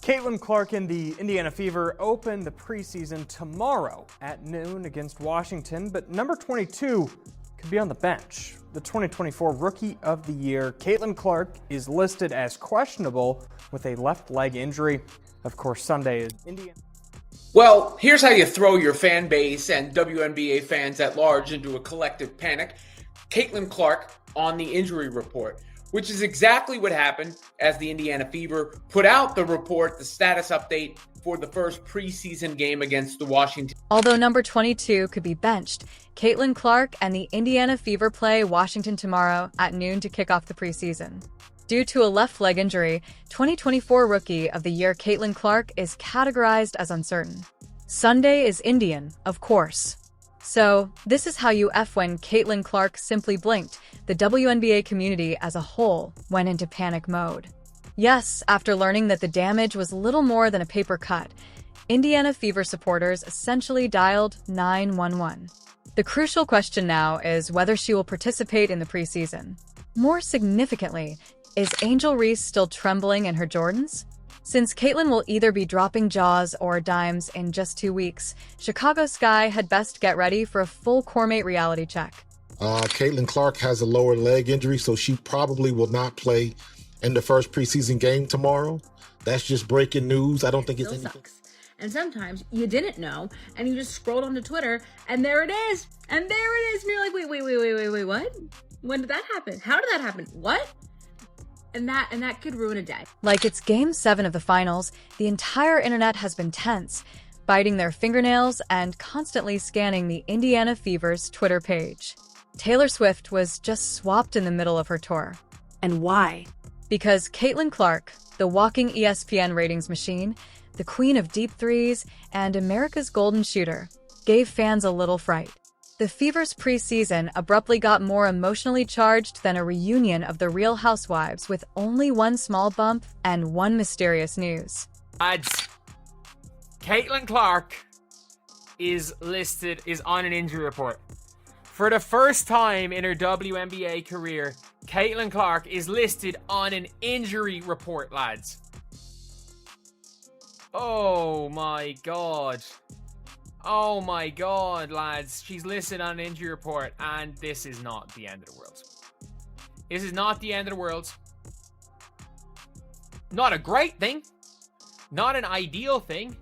Caitlin Clark and the Indiana Fever open the preseason tomorrow at noon against Washington, but number 22 could be on the bench. The 2024 Rookie of the Year, Caitlin Clark, is listed as questionable with a left leg injury. Of course, Sunday is Indiana. Well, here's how you throw your fan base and WNBA fans at large into a collective panic. Caitlin Clark on the injury report, which is exactly what happened as the Indiana Fever put out the report, the status update for the first preseason game against the Washington. Although number 22 could be benched, Caitlin Clark and the Indiana Fever play Washington tomorrow at noon to kick off the preseason. Due to a left leg injury, 2024 Rookie of the Year Caitlin Clark is categorized as uncertain. Sunday is Indian, of course. So, this is how you F when Caitlin Clark simply blinked. The WNBA community as a whole went into panic mode. Yes, after learning that the damage was little more than a paper cut, Indiana Fever supporters essentially dialed 911. The crucial question now is whether she will participate in the preseason. More significantly, is Angel Reese still trembling in her Jordans? Since Caitlin will either be dropping jaws or dimes in just 2 weeks, Chicago Sky had best get ready for a full coremate reality check. Caitlin Clark has a lower leg injury, so she probably will not play in the first preseason game tomorrow. That's just breaking news. I don't think it's anything. Sucks. And sometimes you didn't know, and you just scrolled onto Twitter, and there it is. And there it is. And you're like, wait, what? When did that happen? How did that happen? What? And that could ruin a day. Like it's Game 7 of the finals, the entire internet has been tense, biting their fingernails and constantly scanning the Indiana Fever's Twitter page. Taylor Swift was just swapped in the middle of her tour. And why? Because Caitlin Clark, the walking ESPN ratings machine, the queen of deep threes, and America's golden shooter, gave fans a little fright. The Fever's preseason abruptly got more emotionally charged than a reunion of the Real Housewives, with only one small bump and one mysterious news. Caitlin Clark is on an injury report. For the first time in her WNBA career, Caitlin Clark is listed on an injury report, lads. Oh my god. Oh my god, lads. She's listed on an injury report, and this is not the end of the world. This is not the end of the world. Not a great thing. Not an ideal thing.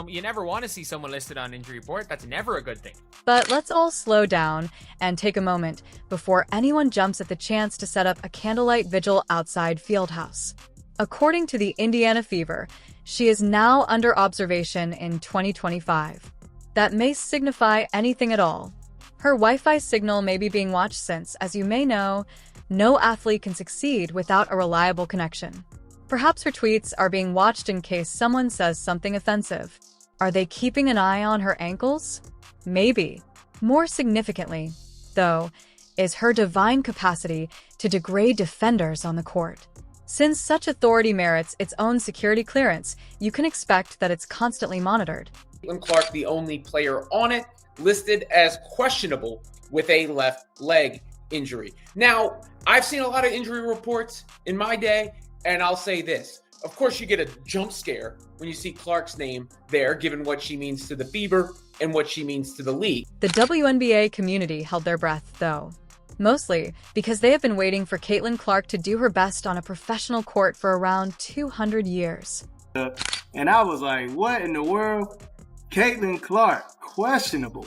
You never want to see someone listed on an injury report. That's never a good thing. But let's all slow down and take a moment before anyone jumps at the chance to set up a candlelight vigil outside Fieldhouse. According to the Indiana Fever, she is now under observation in 2025. That may signify anything at all. Her Wi-Fi signal may be being watched since, as you may know, no athlete can succeed without a reliable connection. Perhaps her tweets are being watched in case someone says something offensive. Are they keeping an eye on her ankles? Maybe. More significantly, though, is her divine capacity to degrade defenders on the court. Since such authority merits its own security clearance, you can expect that it's constantly monitored. Caitlin Clark, the only player on it, listed as questionable with a left leg injury. Now, I've seen a lot of injury reports in my day, and I'll say this. Of course, you get a jump scare when you see Clark's name there, given what she means to the Fever and what she means to the league. The WNBA community held their breath, though. Mostly because they have been waiting for Caitlin Clark to do her best on a professional court for around 200 years. And I was like, what in the world? Caitlin Clark, questionable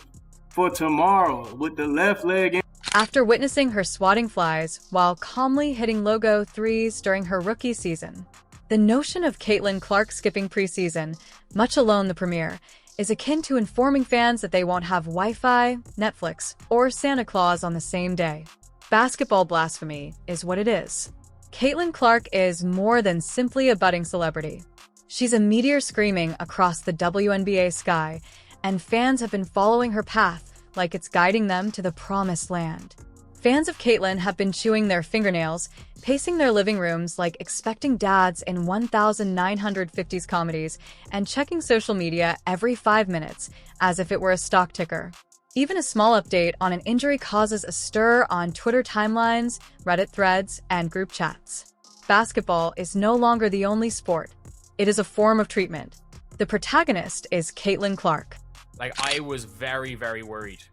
for tomorrow with the left leg. After witnessing her swatting flies while calmly hitting logo threes during her rookie season, the notion of Caitlin Clark skipping preseason, much alone the premiere, is akin to informing fans that they won't have Wi-Fi, Netflix, or Santa Claus on the same day. Basketball blasphemy is what it is. Caitlin Clark is more than simply a budding celebrity. She's a meteor screaming across the WNBA sky, and fans have been following her path like it's guiding them to the promised land. Fans of Caitlin have been chewing their fingernails, pacing their living rooms like expecting dads in 1950s comedies, and checking social media every 5 minutes as if it were a stock ticker. Even a small update on an injury causes a stir on Twitter timelines, Reddit threads, and group chats. Basketball is no longer the only sport. It is a form of treatment. The protagonist is Caitlin Clark. Like, I was very, very worried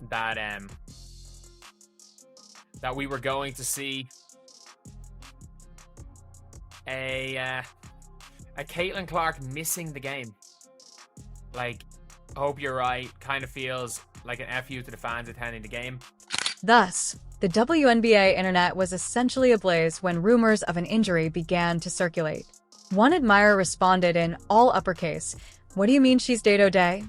that that we were going to see a Caitlin Clark missing the game. Like, hope you're right. Kind of feels like an FU to the fans attending the game. Thus, the WNBA internet was essentially ablaze when rumors of an injury began to circulate. One admirer responded in all uppercase, "What do you mean she's day-to-day?"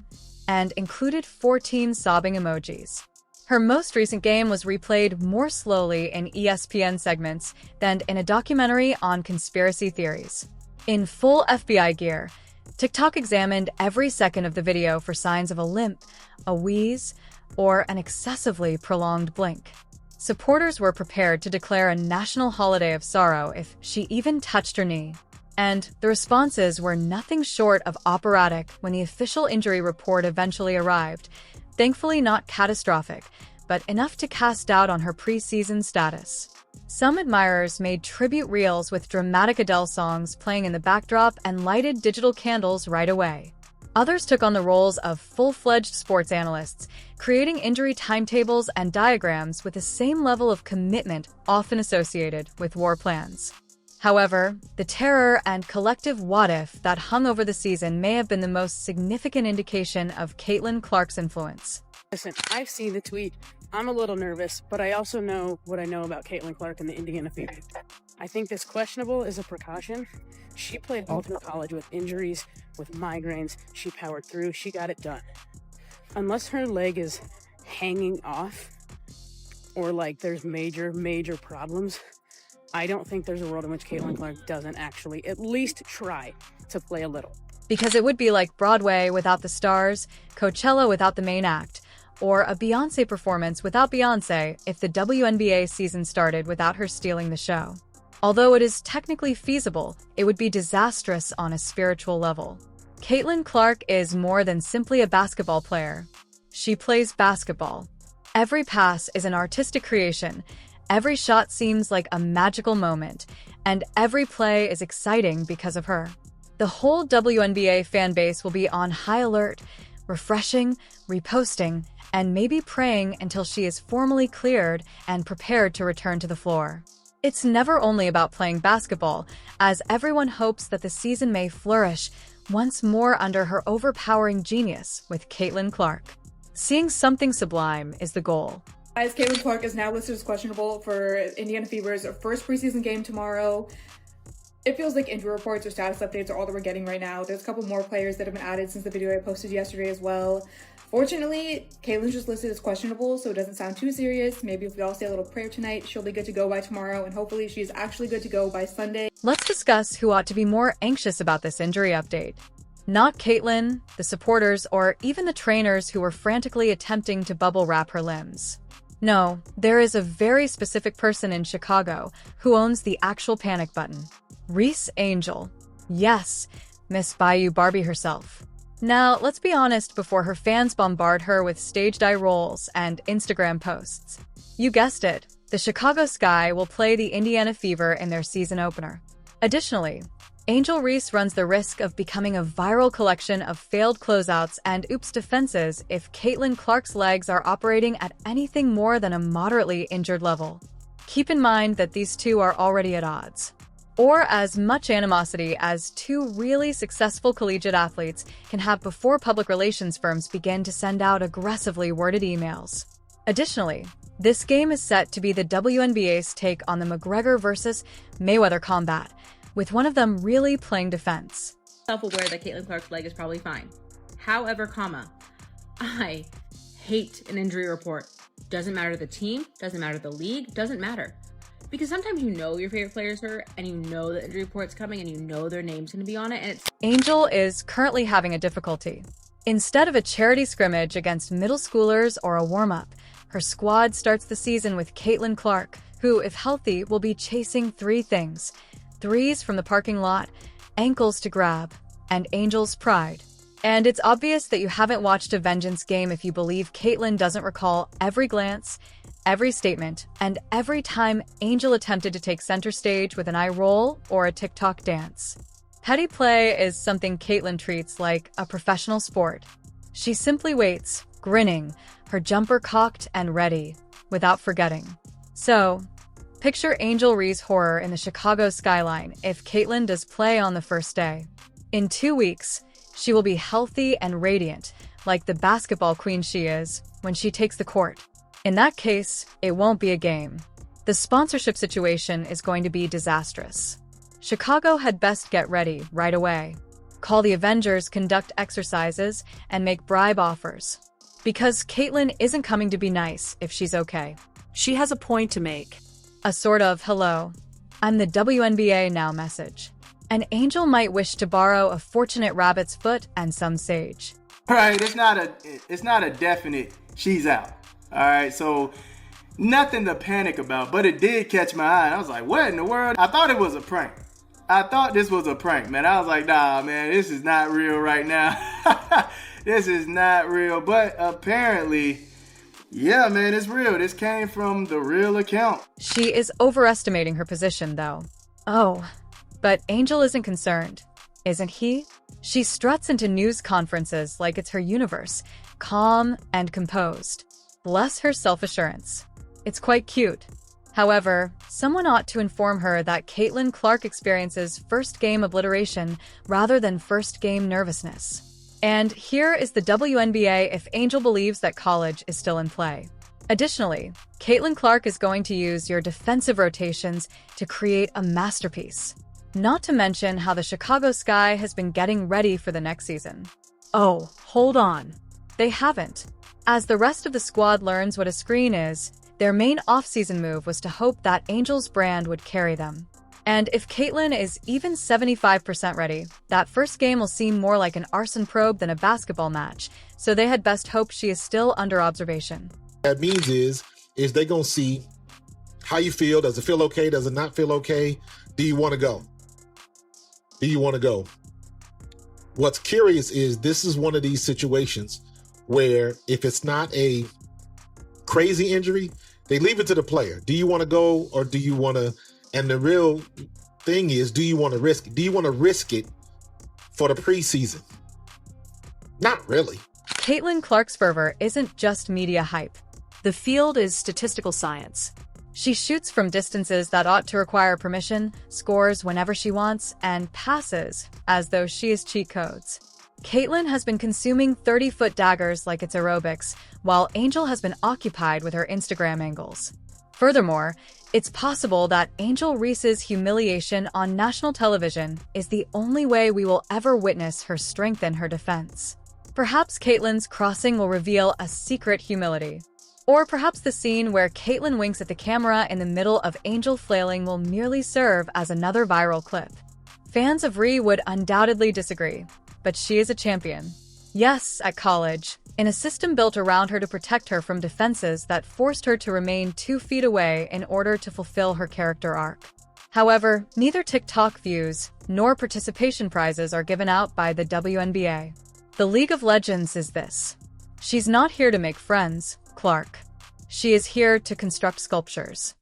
and included 14 sobbing emojis. Her most recent game was replayed more slowly in ESPN segments than in a documentary on conspiracy theories. In full FBI gear, TikTok examined every second of the video for signs of a limp, a wheeze, or an excessively prolonged blink. Supporters were prepared to declare a national holiday of sorrow if she even touched her knee. And the responses were nothing short of operatic when the official injury report eventually arrived. Thankfully not catastrophic, but enough to cast doubt on her preseason status. Some admirers made tribute reels with dramatic Adele songs playing in the backdrop and lighted digital candles right away. Others took on the roles of full-fledged sports analysts, creating injury timetables and diagrams with the same level of commitment often associated with war plans. However, the terror and collective what-if that hung over the season may have been the most significant indication of Caitlin Clark's influence. Listen, I've seen the tweet. I'm a little nervous, but I also know what I know about Caitlin Clark and the Indiana Fever. I think this questionable is a precaution. She played all through college with injuries, with migraines. She powered through. She got it done. Unless her leg is hanging off or like there's major problems, I don't think there's a world in which Caitlin Clark doesn't actually at least try to play a little. Because it would be like Broadway without the stars, Coachella without the main act, or a Beyoncé performance without Beyoncé if the WNBA season started without her stealing the show. Although it is technically feasible, it would be disastrous on a spiritual level. Caitlin Clark is more than simply a basketball player. She plays basketball. Every pass is an artistic creation, every shot seems like a magical moment, and every play is exciting because of her. The whole WNBA fan base will be on high alert, refreshing, reposting, and maybe praying until she is formally cleared and prepared to return to the floor. It's never only about playing basketball, as everyone hopes that the season may flourish once more under her overpowering genius with Caitlin Clark. Seeing something sublime is the goal. Guys, Caitlin Clark is now listed as questionable for Indiana Fever's first preseason game tomorrow. It feels like injury reports or status updates are all that we're getting right now. There's a couple more players that have been added since the video I posted yesterday as well. Fortunately, Caitlin's just listed as questionable, so it doesn't sound too serious. Maybe if we all say a little prayer tonight, she'll be good to go by tomorrow, and hopefully she's actually good to go by Sunday. Let's discuss who ought to be more anxious about this injury update. Not Caitlin, the supporters, or even the trainers who were frantically attempting to bubble wrap her limbs. No, there is a very specific person in Chicago who owns the actual panic button. Reese Angel. Yes, Miss Bayou Barbie herself. Now, let's be honest before her fans bombard her with staged eye rolls and Instagram posts. You guessed it, the Chicago Sky will play the Indiana Fever in their season opener. Additionally, Angel Reese runs the risk of becoming a viral collection of failed closeouts and oops defenses if Caitlin Clark's legs are operating at anything more than a moderately injured level. Keep in mind that these two are already at odds. Or as much animosity as two really successful collegiate athletes can have before public relations firms begin to send out aggressively worded emails. Additionally, this game is set to be the WNBA's take on the McGregor versus Mayweather combat, with one of them really playing defense. Self-aware that Caitlin Clark's leg is probably fine. However, I hate an injury report. Doesn't matter the team, doesn't matter the league, doesn't matter. Because sometimes you know your favorite player's hurt, and you know the injury report's coming, and you know their name's going to be on it, and it's... Angel is currently having a difficulty. Instead of a charity scrimmage against middle schoolers or a warm-up, her squad starts the season with Caitlin Clark, who, if healthy, will be chasing three things: threes from the parking lot, ankles to grab, and Angel's pride. And it's obvious that you haven't watched a Vengeance game if you believe Caitlin doesn't recall every glance, every statement, and every time Angel attempted to take center stage with an eye roll or a TikTok dance. Petty play is something Caitlin treats like a professional sport. She simply waits, grinning, her jumper cocked and ready, without forgetting. So, picture Angel Ree's horror in the Chicago skyline if Caitlin does play on the first day. In 2 weeks, she will be healthy and radiant, like the basketball queen she is, when she takes the court. In that case, it won't be a game. The sponsorship situation is going to be disastrous. Chicago had best get ready right away. Call the Avengers, conduct exercises, and make bribe offers. Because Caitlin isn't coming to be nice if she's okay. She has a point to make. A sort of, hello, I'm the WNBA now message. An Angel might wish to borrow a fortunate rabbit's foot and some sage. Right, it's not a definite she's out. All right, so nothing to panic about, but it did catch my eye. I was like, what in the world? I thought it was a prank. I thought this was a prank, man. I was like, nah, man, this is not real right now. This is not real, but apparently, yeah, man, it's real. This came from the real account. She is overestimating her position, though. Oh, but Angel isn't concerned, isn't he? She struts into news conferences like it's her universe, calm and composed. Bless her self-assurance. It's quite cute. However, someone ought to inform her that Caitlin Clark experiences first-game obliteration rather than first-game nervousness. And here is the WNBA if Angel believes that college is still in play. Additionally, Caitlin Clark is going to use your defensive rotations to create a masterpiece. Not to mention how the Chicago Sky has been getting ready for the next season. Oh, hold on. They haven't. As the rest of the squad learns what a screen is, their main off-season move was to hope that Angel's brand would carry them. And if Caitlin is even 75% ready, that first game will seem more like an arson probe than a basketball match, so they had best hope she is still under observation. That means is they gonna see how you feel. Does it feel okay? Does it not feel okay? Do you want to go? Do you want to go? What's curious is this is one of these situations where if it's not a crazy injury, they leave it to the player. Do you want to go or do you want to? And the real thing is, do you want to risk it? Do you want to risk it for the preseason? Not really. Caitlin Clark's fervor isn't just media hype. The field is statistical science. She shoots from distances that ought to require permission, scores whenever she wants, and passes as though she is cheat codes. Caitlin has been consuming 30-foot daggers like it's aerobics, while Angel has been occupied with her Instagram angles. Furthermore, it's possible that Angel Reese's humiliation on national television is the only way we will ever witness her strengthen her defense. Perhaps Caitlin's crossing will reveal a secret humility. Or perhaps the scene where Caitlin winks at the camera in the middle of Angel flailing will merely serve as another viral clip. Fans of Ree would undoubtedly disagree, but she is a champion. Yes, at college, in a system built around her to protect her from defenses that forced her to remain 2 feet away in order to fulfill her character arc. However, neither TikTok views nor participation prizes are given out by the WNBA. The League of Legends is this. She's not here to make friends, Clark. She is here to construct sculptures.